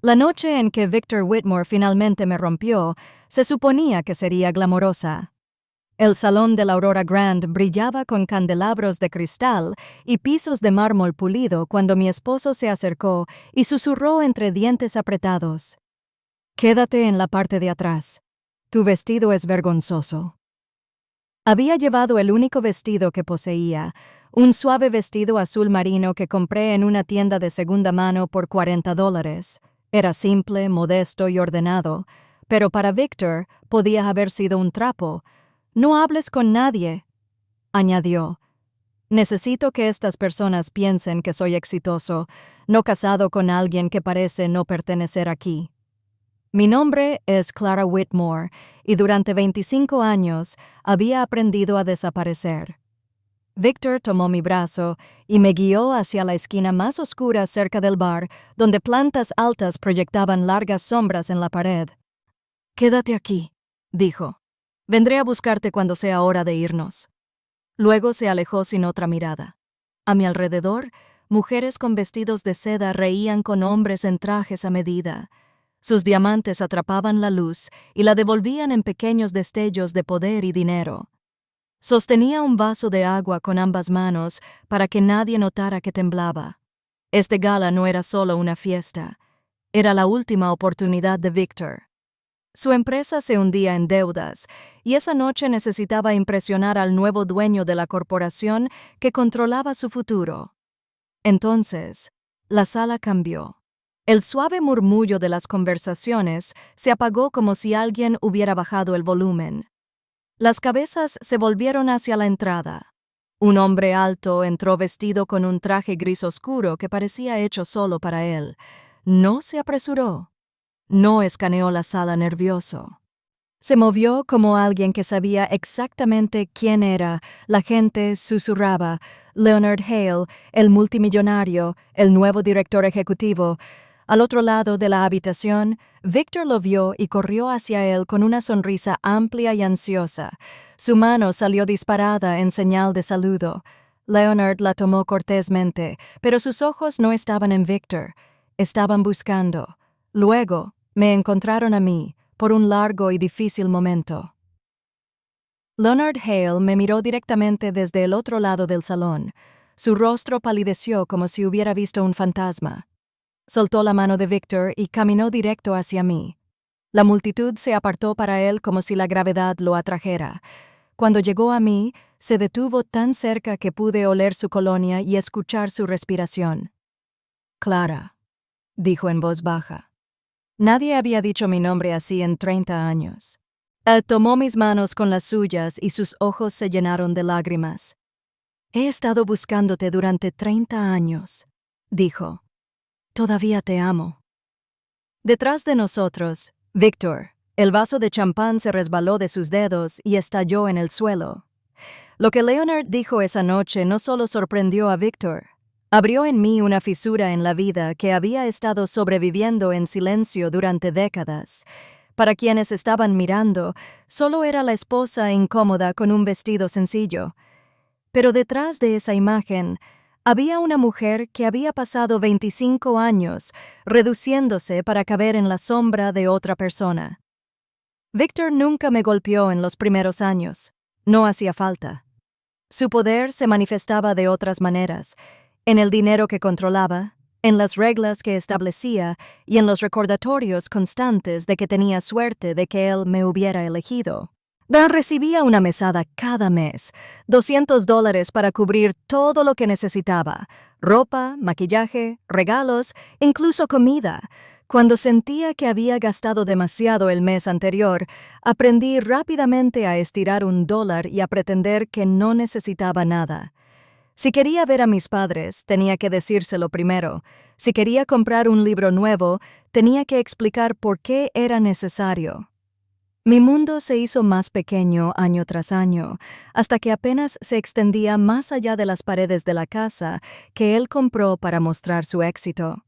La noche en que Victor Whitmore finalmente me rompió, se suponía que sería glamorosa. El salón de la Aurora Grand brillaba con candelabros de cristal y pisos de mármol pulido cuando mi esposo se acercó y susurró entre dientes apretados: «Quédate en la parte de atrás. Tu vestido es vergonzoso». Había llevado el único vestido que poseía, un suave vestido azul marino que compré en una tienda de segunda mano por $40. Era simple, modesto y ordenado, pero para Victor podía haber sido un trapo. «No hables con nadie», añadió. «Necesito que estas personas piensen que soy exitoso, no casado con alguien que parece no pertenecer aquí». Mi nombre es Clara Whitmore y durante 25 años había aprendido a desaparecer. Victor tomó mi brazo y me guió hacia la esquina más oscura cerca del bar, donde plantas altas proyectaban largas sombras en la pared. «Quédate aquí», dijo. «Vendré a buscarte cuando sea hora de irnos». Luego se alejó sin otra mirada. A mi alrededor, mujeres con vestidos de seda reían con hombres en trajes a medida. Sus diamantes atrapaban la luz y la devolvían en pequeños destellos de poder y dinero. Sostenía un vaso de agua con ambas manos para que nadie notara que temblaba. Este gala no era solo una fiesta, era la última oportunidad de Victor. Su empresa se hundía en deudas, y esa noche necesitaba impresionar al nuevo dueño de la corporación que controlaba su futuro. Entonces, la sala cambió. El suave murmullo de las conversaciones se apagó como si alguien hubiera bajado el volumen. Las cabezas se volvieron hacia la entrada. Un hombre alto entró vestido con un traje gris oscuro que parecía hecho solo para él. No se apresuró. No escaneó la sala nervioso. Se movió como alguien que sabía exactamente quién era. La gente susurraba: «Leonard Hale, el multimillonario, el nuevo director ejecutivo». Al otro lado de la habitación, Victor lo vio y corrió hacia él con una sonrisa amplia y ansiosa. Su mano salió disparada en señal de saludo. Leonard la tomó cortésmente, pero sus ojos no estaban en Victor. Estaban buscando. Luego, me encontraron a mí, por un largo y difícil momento. Leonard Hale me miró directamente desde el otro lado del salón. Su rostro palideció como si hubiera visto un fantasma. Soltó la mano de Victor y caminó directo hacia mí. La multitud se apartó para él como si la gravedad lo atrajera. Cuando llegó a mí, se detuvo tan cerca que pude oler su colonia y escuchar su respiración. «Clara», dijo en voz baja. Nadie había dicho mi nombre así en 30 años. Él tomó mis manos con las suyas y sus ojos se llenaron de lágrimas. «He estado buscándote durante 30 años», dijo. «Todavía te amo». Detrás de nosotros, Victor. El vaso de champán se resbaló de sus dedos y estalló en el suelo. Lo que Leonard dijo esa noche no solo sorprendió a Victor, abrió en mí una fisura en la vida que había estado sobreviviendo en silencio durante décadas. Para quienes estaban mirando, solo era la esposa incómoda con un vestido sencillo. Pero detrás de esa imagen, había una mujer que había pasado 25 años reduciéndose para caber en la sombra de otra persona. Victor nunca me golpeó en los primeros años. No hacía falta. Su poder se manifestaba de otras maneras, en el dinero que controlaba, en las reglas que establecía y en los recordatorios constantes de que tenía suerte de que él me hubiera elegido. Recibía una mesada cada mes, $200 para cubrir todo lo que necesitaba: ropa, maquillaje, regalos, incluso comida. Cuando sentía que había gastado demasiado el mes anterior, aprendí rápidamente a estirar $1 y a pretender que no necesitaba nada. Si quería ver a mis padres, tenía que decírselo primero. Si quería comprar un libro nuevo, tenía que explicar por qué era necesario. Mi mundo se hizo más pequeño año tras año, hasta que apenas se extendía más allá de las paredes de la casa que él compró para mostrar su éxito.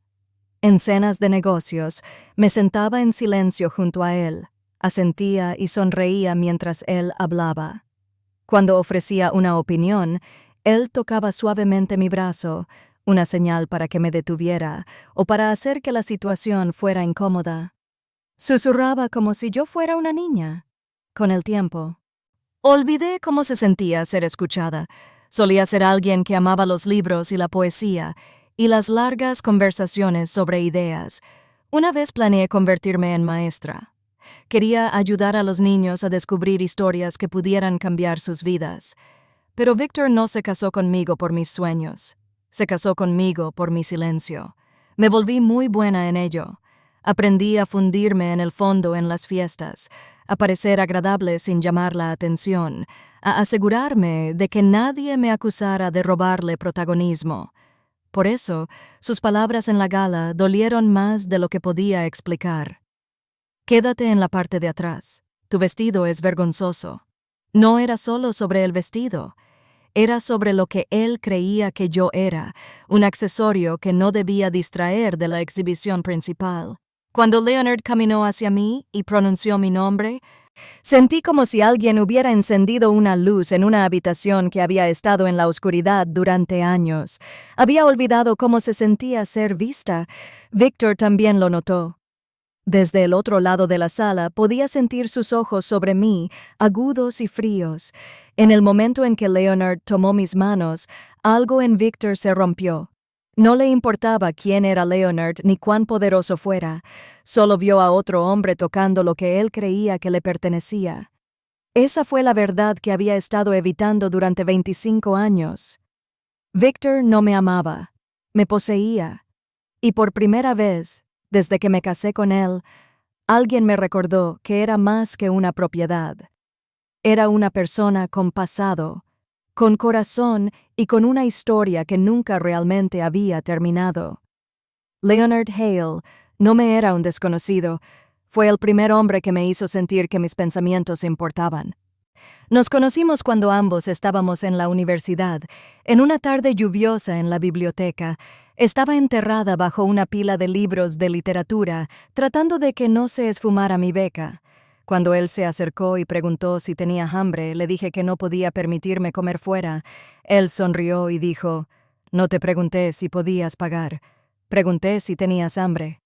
En cenas de negocios, me sentaba en silencio junto a él, asentía y sonreía mientras él hablaba. Cuando ofrecía una opinión, él tocaba suavemente mi brazo, una señal para que me detuviera o para hacer que la situación fuera incómoda. Susurraba como si yo fuera una niña. Con el tiempo, olvidé cómo se sentía ser escuchada. Solía ser alguien que amaba los libros y la poesía y las largas conversaciones sobre ideas. Una vez planeé convertirme en maestra. Quería ayudar a los niños a descubrir historias que pudieran cambiar sus vidas. Pero Victor no se casó conmigo por mis sueños. Se casó conmigo por mi silencio. Me volví muy buena en ello. Aprendí a fundirme en el fondo en las fiestas, a parecer agradable sin llamar la atención, a asegurarme de que nadie me acusara de robarle protagonismo. Por eso, sus palabras en la gala dolieron más de lo que podía explicar. Quédate en la parte de atrás. Tu vestido es vergonzoso. No era solo sobre el vestido. Era sobre lo que él creía que yo era, un accesorio que no debía distraer de la exhibición principal. Cuando Leonard caminó hacia mí y pronunció mi nombre, sentí como si alguien hubiera encendido una luz en una habitación que había estado en la oscuridad durante años. Había olvidado cómo se sentía ser vista. Victor también lo notó. Desde el otro lado de la sala podía sentir sus ojos sobre mí, agudos y fríos. En el momento en que Leonard tomó mis manos, algo en Victor se rompió. No le importaba quién era Leonard ni cuán poderoso fuera. Solo vio a otro hombre tocando lo que él creía que le pertenecía. Esa fue la verdad que había estado evitando durante 25 años. Victor no me amaba, me poseía. Y por primera vez, desde que me casé con él, alguien me recordó que era más que una propiedad. Era una persona con pasado, con corazón y con una historia que nunca realmente había terminado. Leonard Hale no me era un desconocido. Fue el primer hombre que me hizo sentir que mis pensamientos importaban. Nos conocimos cuando ambos estábamos en la universidad. En una tarde lluviosa en la biblioteca, estaba enterrada bajo una pila de libros de literatura, tratando de que no se esfumara mi beca. Cuando él se acercó y preguntó si tenía hambre, le dije que no podía permitirme comer fuera. Él sonrió y dijo: «No te pregunté si podías pagar. Pregunté si tenías hambre».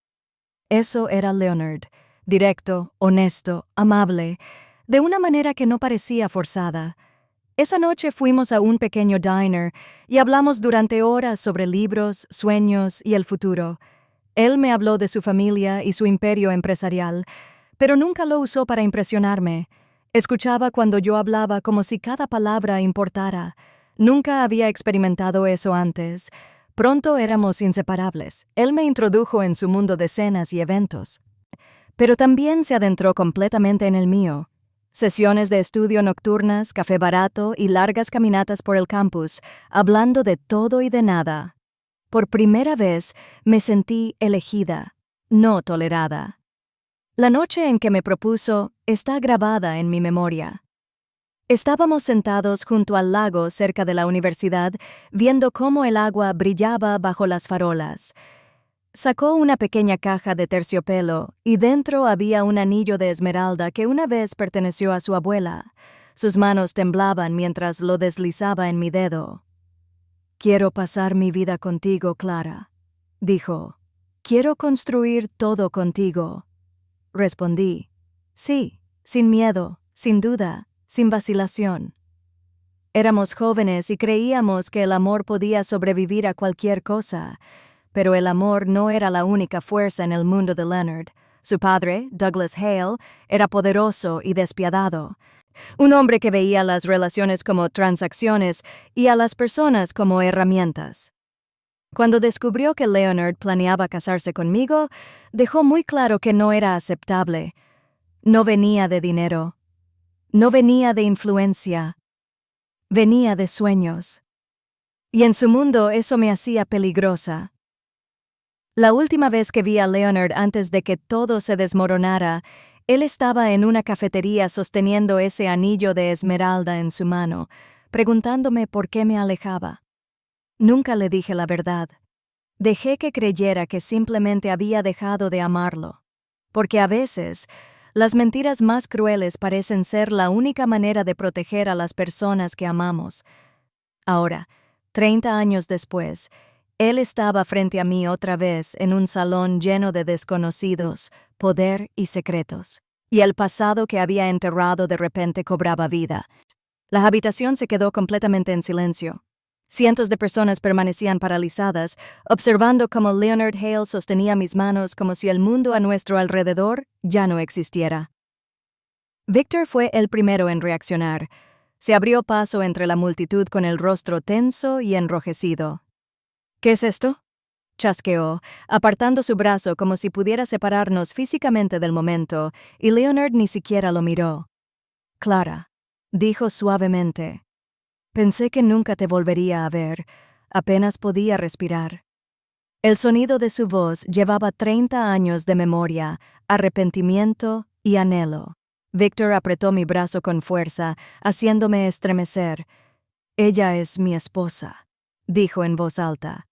Eso era Leonard, directo, honesto, amable, de una manera que no parecía forzada. Esa noche fuimos a un pequeño diner y hablamos durante horas sobre libros, sueños y el futuro. Él me habló de su familia y su imperio empresarial, pero nunca lo usó para impresionarme. Escuchaba cuando yo hablaba como si cada palabra importara. Nunca había experimentado eso antes. Pronto éramos inseparables. Él me introdujo en su mundo de cenas y eventos, pero también se adentró completamente en el mío. Sesiones de estudio nocturnas, café barato y largas caminatas por el campus, hablando de todo y de nada. Por primera vez me sentí elegida, no tolerada. La noche en que me propuso está grabada en mi memoria. Estábamos sentados junto al lago cerca de la universidad, viendo cómo el agua brillaba bajo las farolas. Sacó una pequeña caja de terciopelo y dentro había un anillo de esmeralda que una vez perteneció a su abuela. Sus manos temblaban mientras lo deslizaba en mi dedo. «Quiero pasar mi vida contigo, Clara», dijo. «Quiero construir todo contigo». Respondí: «Sí, sin miedo, sin duda, sin vacilación». Éramos jóvenes y creíamos que el amor podía sobrevivir a cualquier cosa. Pero el amor no era la única fuerza en el mundo de Leonard. Su padre, Douglas Hale, era poderoso y despiadado. Un hombre que veía las relaciones como transacciones y a las personas como herramientas. Cuando descubrió que Leonard planeaba casarse conmigo, dejó muy claro que no era aceptable. No venía de dinero. No venía de influencia. Venía de sueños. Y en su mundo eso me hacía peligrosa. La última vez que vi a Leonard antes de que todo se desmoronara, él estaba en una cafetería sosteniendo ese anillo de esmeralda en su mano, preguntándome por qué me alejaba. Nunca le dije la verdad. Dejé que creyera que simplemente había dejado de amarlo. Porque a veces, las mentiras más crueles parecen ser la única manera de proteger a las personas que amamos. Ahora, 30 años después, Él estaba frente a mí otra vez en un salón lleno de desconocidos, poder y secretos. Y el pasado que había enterrado de repente cobraba vida. La habitación se quedó completamente en silencio. Cientos de personas permanecían paralizadas, observando cómo Leonard Hale sostenía mis manos como si el mundo a nuestro alrededor ya no existiera. Victor fue el primero en reaccionar. Se abrió paso entre la multitud con el rostro tenso y enrojecido. ¿Qué es esto?, chasqueó, apartando su brazo como si pudiera separarnos físicamente del momento, y Leonard ni siquiera lo miró. Clara, dijo suavemente. Pensé que nunca te volvería a ver. Apenas podía respirar. El sonido de su voz llevaba 30 años de memoria, arrepentimiento y anhelo. Victor apretó mi brazo con fuerza, haciéndome estremecer. Ella es mi esposa, dijo en voz alta.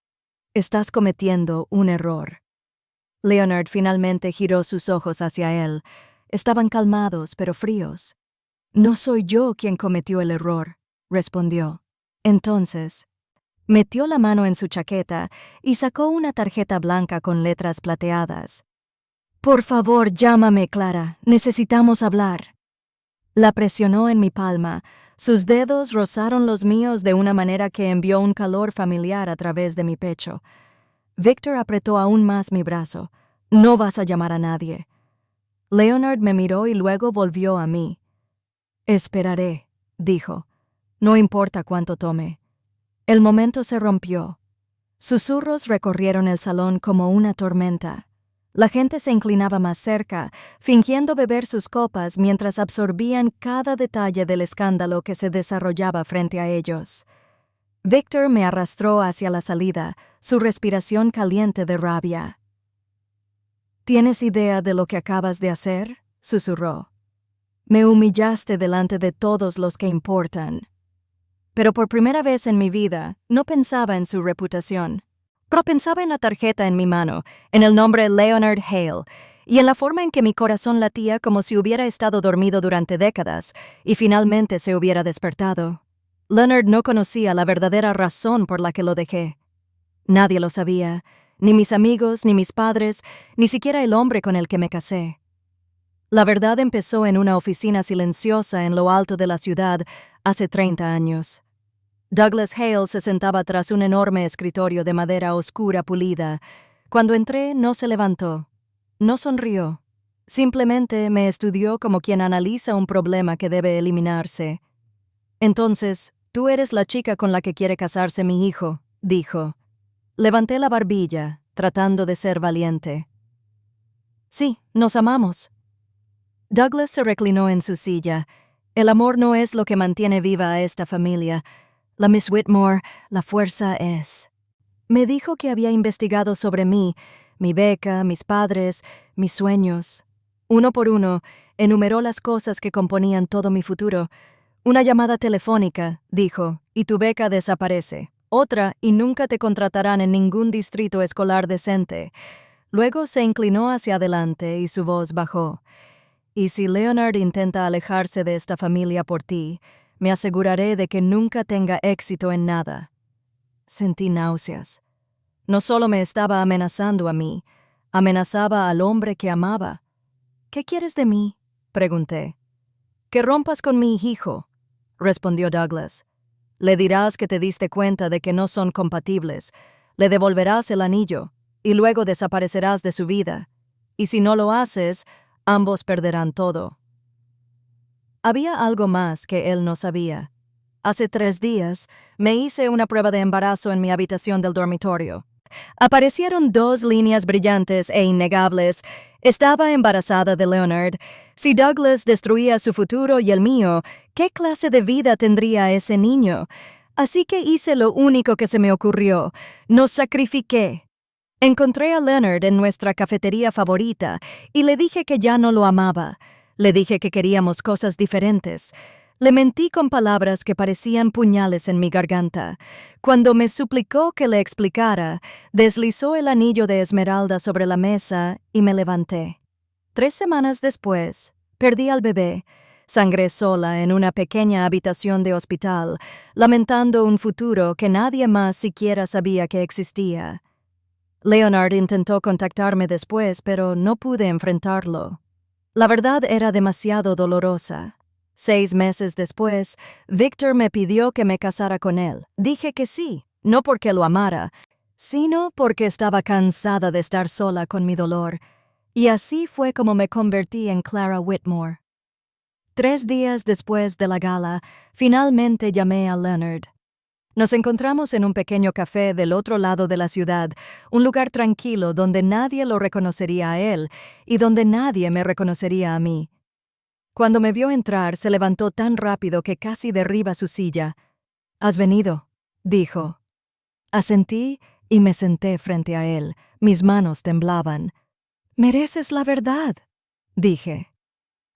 Estás cometiendo un error. Leonard finalmente giró sus ojos hacia él. Estaban calmados, pero fríos. No soy yo quien cometió el error, respondió. Entonces, metió la mano en su chaqueta y sacó una tarjeta blanca con letras plateadas. Por favor, llámame, Clara. Necesitamos hablar. La presionó en mi palma. Sus dedos rozaron los míos de una manera que envió un calor familiar a través de mi pecho. Victor apretó aún más mi brazo. No vas a llamar a nadie. Leonard me miró y luego volvió a mí. Esperaré, dijo. No importa cuánto tome. El momento se rompió. Susurros recorrieron el salón como una tormenta. La gente se inclinaba más cerca, fingiendo beber sus copas mientras absorbían cada detalle del escándalo que se desarrollaba frente a ellos. Victor me arrastró hacia la salida, su respiración caliente de rabia. ¿Tienes idea de lo que acabas de hacer?, susurró. Me humillaste delante de todos los que importan. Pero por primera vez en mi vida, no pensaba en su reputación. Pero pensaba en la tarjeta en mi mano, en el nombre Leonard Hale, y en la forma en que mi corazón latía como si hubiera estado dormido durante décadas y finalmente se hubiera despertado. Leonard no conocía la verdadera razón por la que lo dejé. Nadie lo sabía, ni mis amigos, ni mis padres, ni siquiera el hombre con el que me casé. La verdad empezó en una oficina silenciosa en lo alto de la ciudad hace 30 años. Douglas Hale se sentaba tras un enorme escritorio de madera oscura pulida. Cuando entré, no se levantó. No sonrió. Simplemente me estudió como quien analiza un problema que debe eliminarse. Entonces, tú eres la chica con la que quiere casarse mi hijo, dijo. Levanté la barbilla, tratando de ser valiente. Sí, nos amamos. Douglas se reclinó en su silla. El amor no es lo que mantiene viva a esta familia. La Miss Whitmore, la fuerza es. Me dijo que había investigado sobre mí, mi beca, mis padres, mis sueños. Uno por uno, enumeró las cosas que componían todo mi futuro. Una llamada telefónica, dijo, y tu beca desaparece. Otra, y nunca te contratarán en ningún distrito escolar decente. Luego se inclinó hacia adelante y su voz bajó. Y si Leonard intenta alejarse de esta familia por ti, me aseguraré de que nunca tenga éxito en nada. Sentí náuseas. No solo me estaba amenazando a mí, amenazaba al hombre que amaba. ¿Qué quieres de mí?, pregunté. Que rompas con mi hijo, respondió Douglas. Le dirás que te diste cuenta de que no son compatibles, le devolverás el anillo, y luego desaparecerás de su vida. Y si no lo haces, ambos perderán todo. Había algo más que él no sabía. Hace 3 días, me hice una prueba de embarazo en mi habitación del dormitorio. Aparecieron 2 líneas brillantes e innegables. Estaba embarazada de Leonard. Si Douglas destruía su futuro y el mío, ¿qué clase de vida tendría ese niño? Así que hice lo único que se me ocurrió. Nos sacrifiqué. Encontré a Leonard en nuestra cafetería favorita y le dije que ya no lo amaba. Le dije que queríamos cosas diferentes. Le mentí con palabras que parecían puñales en mi garganta. Cuando me suplicó que le explicara, deslizó el anillo de esmeralda sobre la mesa y me levanté. 3 semanas después, perdí al bebé. Sangré sola en una pequeña habitación de hospital, lamentando un futuro que nadie más siquiera sabía que existía. Leonard intentó contactarme después, pero no pude enfrentarlo. La verdad era demasiado dolorosa. 6 meses después, Victor me pidió que me casara con él. Dije que sí, no porque lo amara, sino porque estaba cansada de estar sola con mi dolor. Y así fue como me convertí en Clara Whitmore. 3 días después de la gala, finalmente llamé a Leonard. Nos encontramos en un pequeño café del otro lado de la ciudad, un lugar tranquilo donde nadie lo reconocería a él y donde nadie me reconocería a mí. Cuando me vio entrar, se levantó tan rápido que casi derriba su silla. «¿Has venido?», dijo. Asentí y me senté frente a él. Mis manos temblaban. «Mereces la verdad», dije.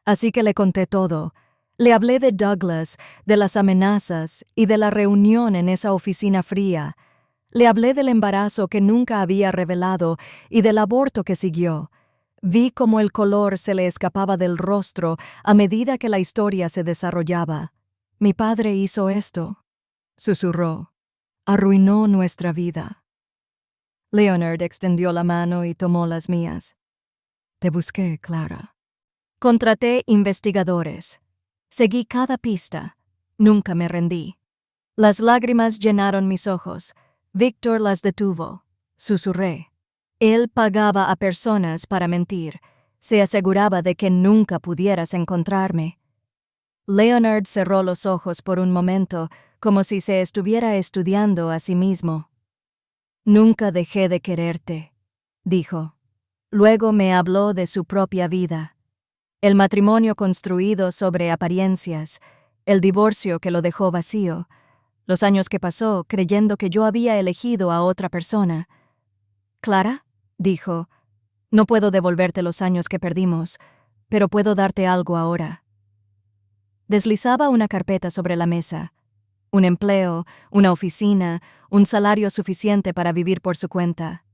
Así que le conté todo. Le hablé de Douglas, de las amenazas y de la reunión en esa oficina fría. Le hablé del embarazo que nunca había revelado y del aborto que siguió. Vi cómo el color se le escapaba del rostro a medida que la historia se desarrollaba. «Mi padre hizo esto», susurró. «Arruinó nuestra vida». Leonard extendió la mano y tomó las mías. «Te busqué, Clara». Contraté investigadores. Seguí cada pista. Nunca me rendí. Las lágrimas llenaron mis ojos. Victor las detuvo. Susurré. Él pagaba a personas para mentir. Se aseguraba de que nunca pudieras encontrarme. Leonard cerró los ojos por un momento, como si se estuviera estudiando a sí mismo. «Nunca dejé de quererte», dijo. Luego me habló de su propia vida. El matrimonio construido sobre apariencias, el divorcio que lo dejó vacío, los años que pasó creyendo que yo había elegido a otra persona. «Clara», dijo, «no puedo devolverte los años que perdimos, pero puedo darte algo ahora». Deslizaba una carpeta sobre la mesa. Un empleo, una oficina, un salario suficiente para vivir por su cuenta.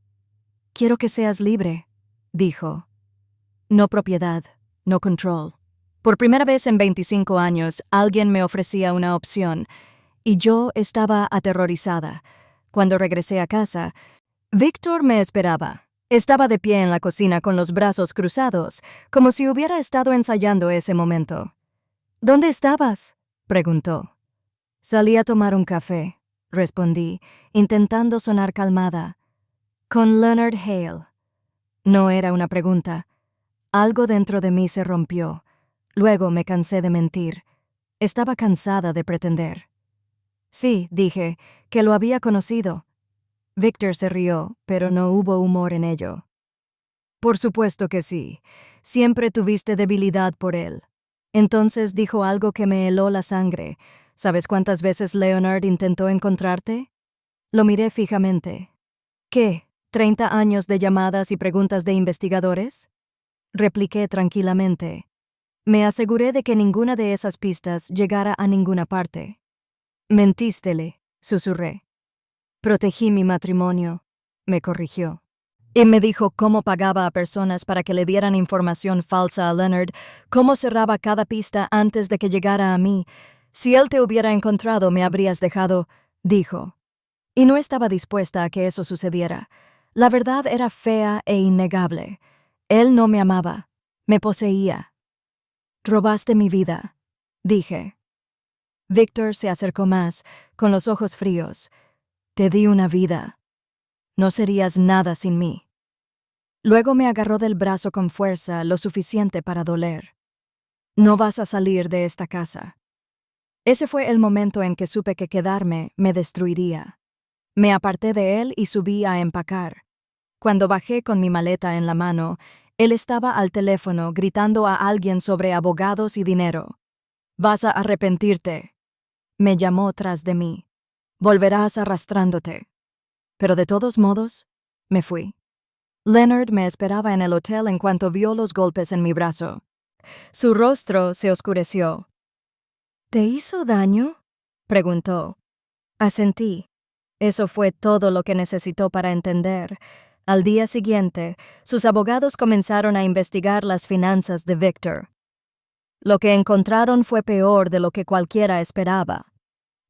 «Quiero que seas libre», dijo. «No propiedad, no control». Por primera vez en 25 años, alguien me ofrecía una opción, y yo estaba aterrorizada. Cuando regresé a casa, Victor me esperaba. Estaba de pie en la cocina con los brazos cruzados, como si hubiera estado ensayando ese momento. «¿Dónde estabas?», preguntó. «Salí a tomar un café», respondí, intentando sonar calmada. «Con Leonard Hale». No era una pregunta. Algo dentro de mí se rompió. Luego me cansé de mentir. Estaba cansada de pretender. «Sí», dije, «que lo había conocido». Victor se rió, pero no hubo humor en ello. «Por supuesto que sí. Siempre tuviste debilidad por él». Entonces dijo algo que me heló la sangre. «¿Sabes cuántas veces Leonard intentó encontrarte?». Lo miré fijamente. «¿Qué? ¿30 años de llamadas y preguntas de investigadores?», repliqué tranquilamente. Me aseguré de que ninguna de esas pistas llegara a ninguna parte. «Mentístele», susurré. «Protegí mi matrimonio», me corrigió. Y me dijo cómo pagaba a personas para que le dieran información falsa a Leonard, cómo cerraba cada pista antes de que llegara a mí. «Si él te hubiera encontrado, me habrías dejado», dijo. Y no estaba dispuesta a que eso sucediera. La verdad era fea e innegable. Él no me amaba, me poseía. «Robaste mi vida», dije. Victor se acercó más, con los ojos fríos. «Te di una vida. No serías nada sin mí». Luego me agarró del brazo con fuerza, lo suficiente para doler. «No vas a salir de esta casa». Ese fue el momento en que supe que quedarme me destruiría. Me aparté de él y subí a empacar. Cuando bajé con mi maleta en la mano, él estaba al teléfono gritando a alguien sobre abogados y dinero. «Vas a arrepentirte», me llamó tras de mí. «Volverás arrastrándote». Pero de todos modos, me fui. Leonard me esperaba en el hotel en cuanto vio los golpes en mi brazo. Su rostro se oscureció. «¿Te hizo daño?», preguntó. Asentí. Eso fue todo lo que necesitó para entender. Al día siguiente, sus abogados comenzaron a investigar las finanzas de Victor. Lo que encontraron fue peor de lo que cualquiera esperaba.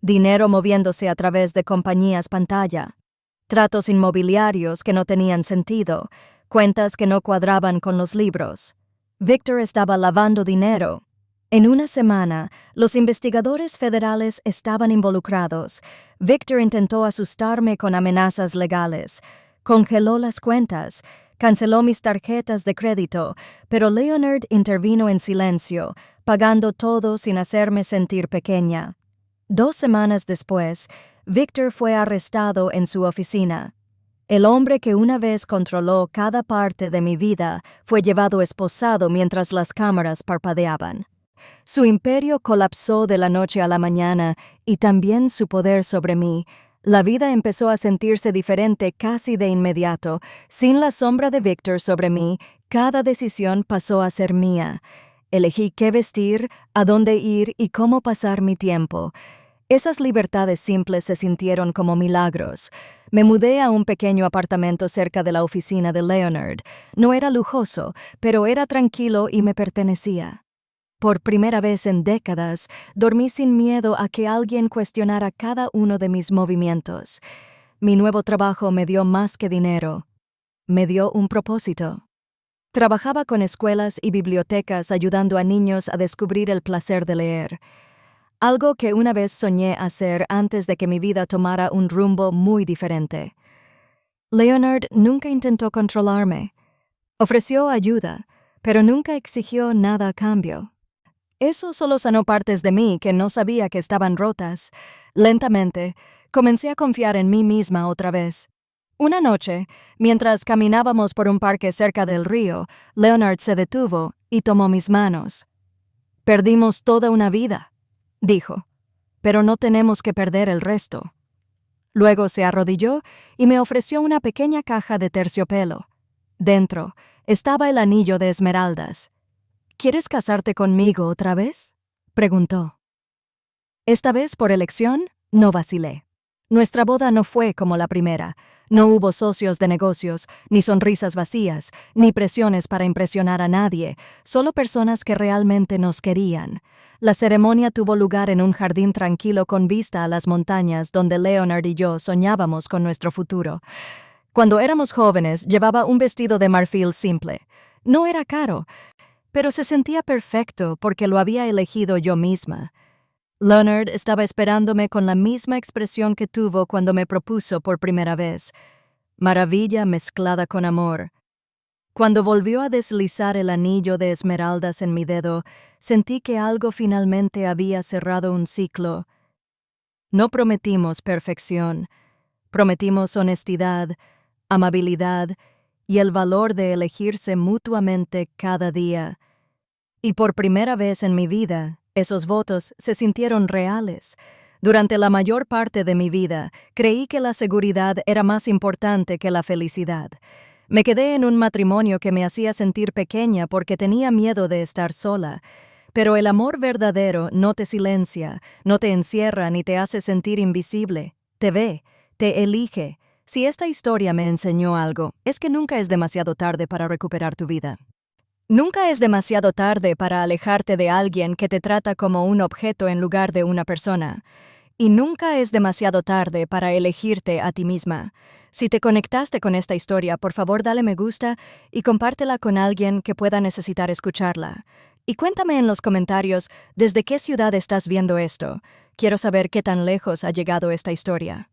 Dinero moviéndose a través de compañías pantalla, tratos inmobiliarios que no tenían sentido, cuentas que no cuadraban con los libros. Victor estaba lavando dinero. En una semana, los investigadores federales estaban involucrados. Victor intentó asustarme con amenazas legales. Congeló las cuentas, canceló mis tarjetas de crédito, pero Leonard intervino en silencio, pagando todo sin hacerme sentir pequeña. 2 semanas después, Victor fue arrestado en su oficina. El hombre que una vez controló cada parte de mi vida fue llevado esposado mientras las cámaras parpadeaban. Su imperio colapsó de la noche a la mañana y también su poder sobre mí. La vida empezó a sentirse diferente casi de inmediato. Sin la sombra de Victor sobre mí, cada decisión pasó a ser mía. Elegí qué vestir, a dónde ir y cómo pasar mi tiempo. Esas libertades simples se sintieron como milagros. Me mudé a un pequeño apartamento cerca de la oficina de Leonard. No era lujoso, pero era tranquilo y me pertenecía. Por primera vez en décadas, dormí sin miedo a que alguien cuestionara cada uno de mis movimientos. Mi nuevo trabajo me dio más que dinero. Me dio un propósito. Trabajaba con escuelas y bibliotecas ayudando a niños a descubrir el placer de leer. Algo que una vez soñé hacer antes de que mi vida tomara un rumbo muy diferente. Leonard nunca intentó controlarme. Ofreció ayuda, pero nunca exigió nada a cambio. Eso solo sanó partes de mí que no sabía que estaban rotas. Lentamente, comencé a confiar en mí misma otra vez. Una noche, mientras caminábamos por un parque cerca del río, Leonard se detuvo y tomó mis manos. «Perdimos toda una vida», dijo, «pero no tenemos que perder el resto». Luego se arrodilló y me ofreció una pequeña caja de terciopelo. Dentro estaba el anillo de esmeraldas. «¿Quieres casarte conmigo otra vez?», preguntó. Esta vez, por elección, no vacilé. Nuestra boda no fue como la primera. No hubo socios de negocios, ni sonrisas vacías, ni presiones para impresionar a nadie, solo personas que realmente nos querían. La ceremonia tuvo lugar en un jardín tranquilo con vista a las montañas donde Leonard y yo soñábamos con nuestro futuro. Cuando éramos jóvenes, llevaba un vestido de marfil simple. No era caro, pero se sentía perfecto porque lo había elegido yo misma. Leonard estaba esperándome con la misma expresión que tuvo cuando me propuso por primera vez. Maravilla mezclada con amor. Cuando volvió a deslizar el anillo de esmeraldas en mi dedo, sentí que algo finalmente había cerrado un ciclo. No prometimos perfección, prometimos honestidad, amabilidad y el valor de elegirse mutuamente cada día. Y por primera vez en mi vida, esos votos se sintieron reales. Durante la mayor parte de mi vida, creí que la seguridad era más importante que la felicidad. Me quedé en un matrimonio que me hacía sentir pequeña porque tenía miedo de estar sola. Pero el amor verdadero no te silencia, no te encierra ni te hace sentir invisible. Te ve, te elige. Si esta historia me enseñó algo, es que nunca es demasiado tarde para recuperar tu vida. Nunca es demasiado tarde para alejarte de alguien que te trata como un objeto en lugar de una persona. Y nunca es demasiado tarde para elegirte a ti misma. Si te conectaste con esta historia, por favor dale me gusta y compártela con alguien que pueda necesitar escucharla. Y cuéntame en los comentarios desde qué ciudad estás viendo esto. Quiero saber qué tan lejos ha llegado esta historia.